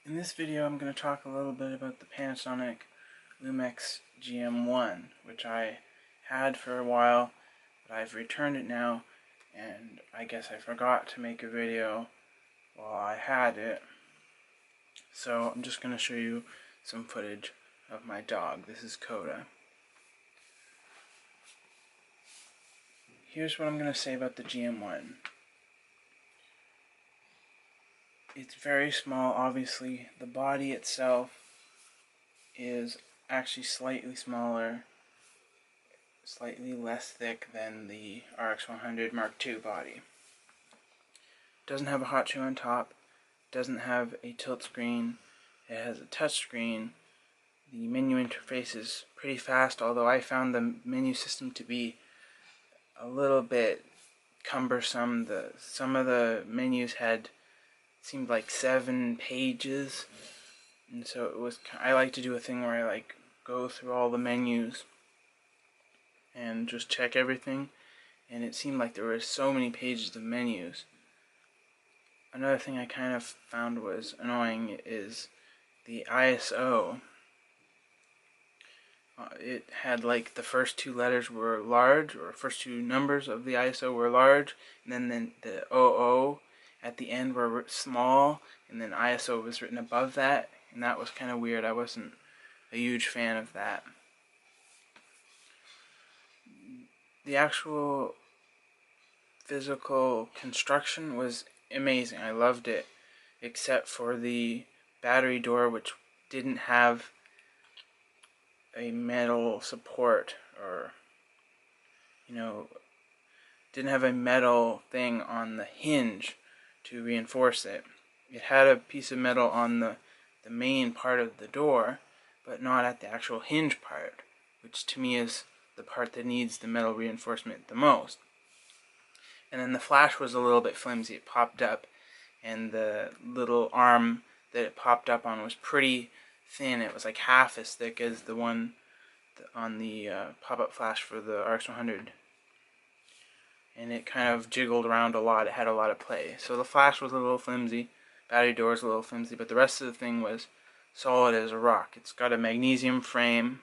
In this video I'm going to talk a little bit about the Panasonic Lumix GM1, which I had for a while, but I've returned it now, and I guess I forgot to make a video while I had it. So I'm just going to show you some footage of my dog. This is Coda. Here's what I'm going to say about the GM1. It's very small, obviously. The body itself is actually slightly smaller, slightly less thick than the RX100 Mark II body. Doesn't have a hot shoe on top, doesn't have a tilt screen, it has a touch screen. The menu interface is pretty fast, although I found the menu system to be a little bit cumbersome. Some of the menus seemed like 7 pages, and so I like to do a thing where I go through all the menus and just check everything, and it seemed like there were so many pages of menus. Another thing I kind of found was annoying is the ISO. It had the first 2 letters were large, or first 2 numbers of the ISO were large, and then the 00 at the end were small, and then ISO was written above that, and that was kind of weird. I wasn't a huge fan of that. The actual physical construction was amazing. I loved it, except for the battery door, which didn't have a metal support, or didn't have a metal thing on the hinge to reinforce it. It had a piece of metal on the main part of the door, but not at the actual hinge part, which to me is the part that needs the metal reinforcement the most. And then the flash was a little bit flimsy. It popped up, and the little arm that it popped up on was pretty thin. It was like half as thick as the one on the pop-up flash for the RX100. And it kind of jiggled around a lot. It had a lot of play. So the flash was a little flimsy, battery door was a little flimsy, but the rest of the thing was solid as a rock. It's got a magnesium frame,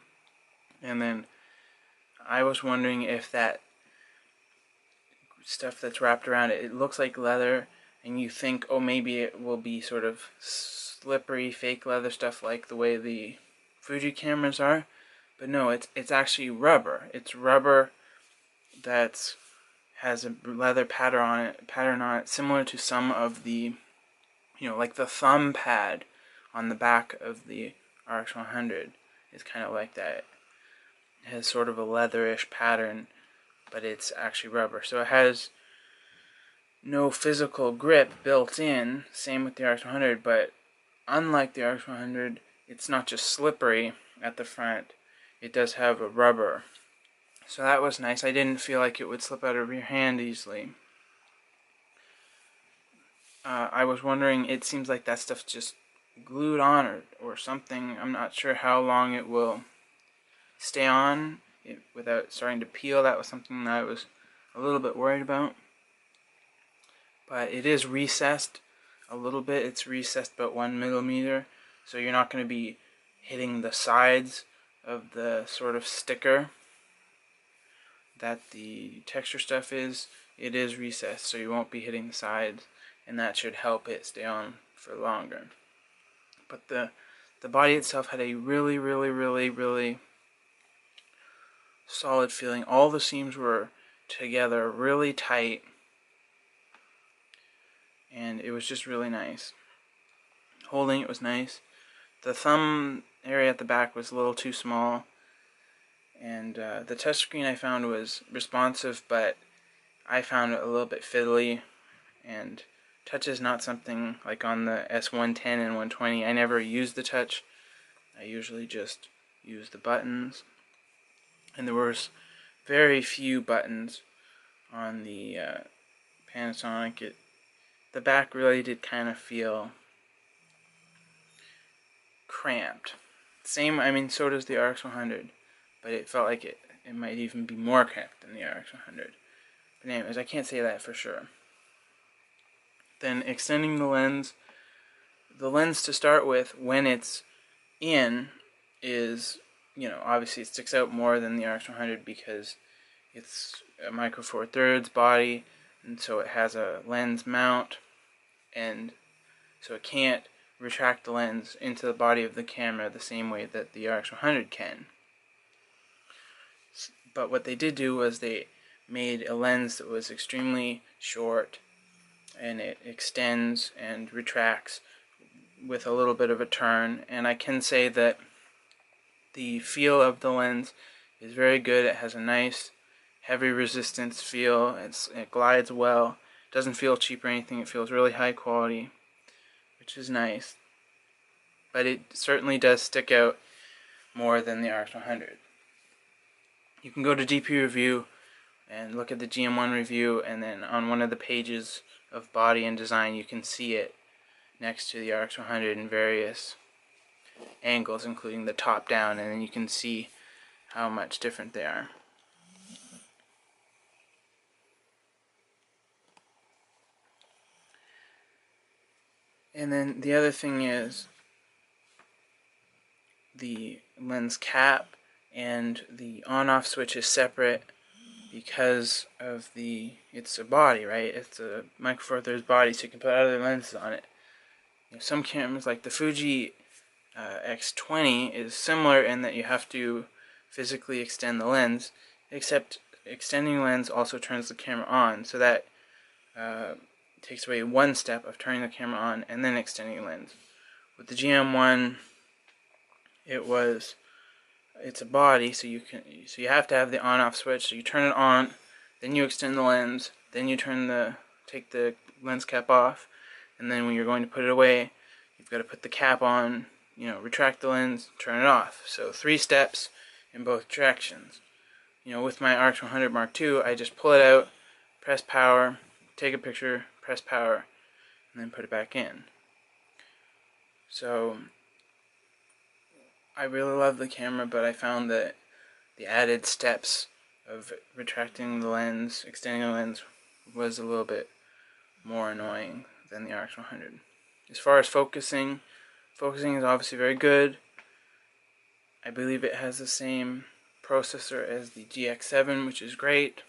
and then I was wondering if that stuff that's wrapped around it, it looks like leather, and you think, oh, maybe it will be sort of slippery, fake leather stuff like the way the Fuji cameras are, but no, it's actually rubber. It's rubber that has a leather pattern on it, similar to some of the, like the thumb pad on the back of the RX100 is kind of like that. It has sort of a leatherish pattern, but it's actually rubber. So it has no physical grip built in, same with the RX100, but unlike the RX100, it's not just slippery at the front, it does have a rubber. So that was nice. I didn't feel like it would slip out of your hand easily. I was wondering, it seems like that stuff's just glued on or something. I'm not sure how long it will stay on without starting to peel. That was something that I was a little bit worried about. But it is recessed a little bit. It's recessed about 1 millimeter, so you're not going to be hitting the sides of the sort of sticker that the texture stuff is. It is recessed, so you won't be hitting the sides, and that should help it stay on for longer. But the body itself had a really, really, really, really solid feeling. All the seams were together really tight, and it was just really nice. Holding it was nice. The thumb area at the back was a little too small, and the touchscreen I found was responsive, but I found it a little bit fiddly, and touch is not something like on the S110 and 120. I never use the touch. I usually just use the buttons, and there was very few buttons on the Panasonic. The back really did kind of feel cramped. So does the RX100, but it felt like it might even be more cramped than the RX100. But anyways, I can't say that for sure. Then extending the lens the lens to start with, when it's in, is, obviously it sticks out more than the RX100 because it's a micro four thirds body, and so it has a lens mount, and so it can't retract the lens into the body of the camera the same way that the RX100 can. But what they did do was they made a lens that was extremely short, and it extends and retracts with a little bit of a turn, and I can say that the feel of the lens is very good. It has a nice heavy resistance feel. It glides well. It doesn't feel cheap or anything. It feels really high quality, which is nice. But it certainly does stick out more than the RX100. You can go to DP Review and look at the GM1 review, and then on one of the pages of body and design you can see it next to the RX100 in various angles, including the top down, and then you can see how much different they are. And then the other thing is the lens cap and the on-off switch is separate because of it's a body, right? It's a micro four thirds body, so you can put other lenses on it. Some cameras, like the Fuji X20, is similar in that you have to physically extend the lens, except extending the lens also turns the camera on, so that takes away one step of turning the camera on and then extending the lens. With the GM1, it's a body, so you have to have the on-off switch. So you turn it on, then you extend the lens, then you take the lens cap off, and then when you're going to put it away, you've got to put the cap on, retract the lens, turn it off. So 3 steps in both directions. With my RX100 Mark II, I just pull it out, press power, take a picture, press power, and then put it back in. So I really love the camera, but I found that the added steps of retracting the lens, extending the lens, was a little bit more annoying than the RX100. As far as focusing is obviously very good. I believe it has the same processor as the GX7, which is great.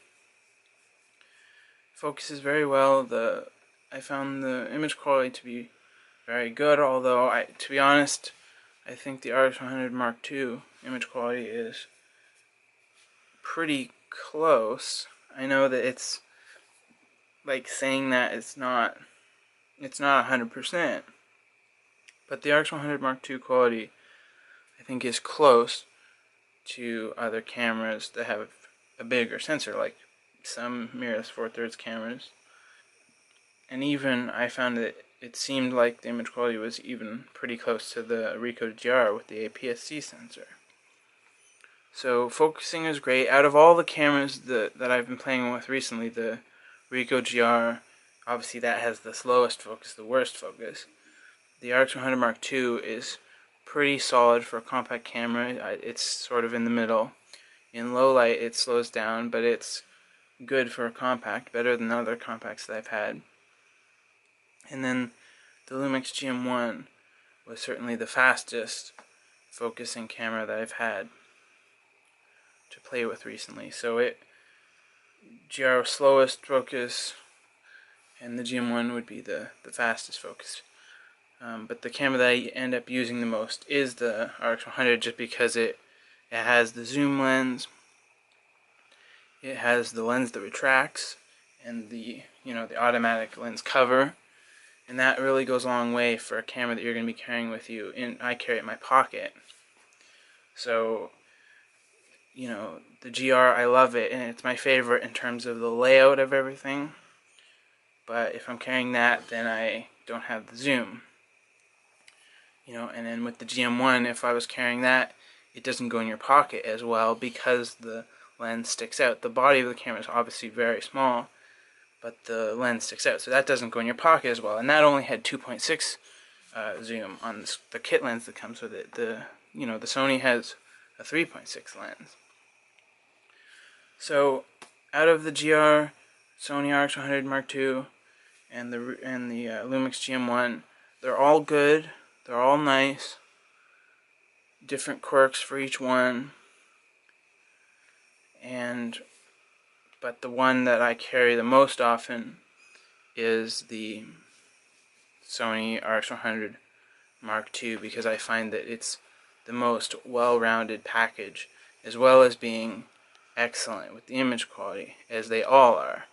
Focuses very well. I found the image quality to be very good, although to be honest, I think the RX100 Mark II image quality is pretty close. I know that it's like saying that it's not 100%, but the RX100 Mark II quality, I think, is close to other cameras that have a bigger sensor, like some mirrorless 4/3 cameras. And even I found that it seemed like the image quality was even pretty close to the Ricoh GR with the APS-C sensor. So focusing is great. Out of all the cameras that I've been playing with recently, the Ricoh GR, obviously that has the slowest focus, the worst focus. The RX100 Mark II is pretty solid for a compact camera. It's sort of in the middle. In low light it slows down, but it's good for a compact, better than other compacts that I've had. And then the Lumix GM1 was certainly the fastest focusing camera that I've had to play with recently. So GR was slowest focus, and the GM1 would be the fastest focus. But the camera that I end up using the most is the RX100, just because it has the zoom lens, it has the lens that retracts, and the automatic lens cover. And that really goes a long way for a camera that you're going to be carrying with you. I carry it in my pocket. So, the GR, I love it, and it's my favorite in terms of the layout of everything. But if I'm carrying that, then I don't have the zoom. And then with the GM1, if I was carrying that, it doesn't go in your pocket as well because the lens sticks out. The body of the camera is obviously very small, but the lens sticks out, so that doesn't go in your pocket as well. And that only had 2.6 zoom on the kit lens that comes with it. The Sony has a 3.6 lens. So out of the GR, Sony RX100 Mark II, and the Lumix GM1, they're all good. They're all nice. Different quirks for each one. But the one that I carry the most often is the Sony RX100 Mark II, because I find that it's the most well-rounded package, as well as being excellent with the image quality, as they all are.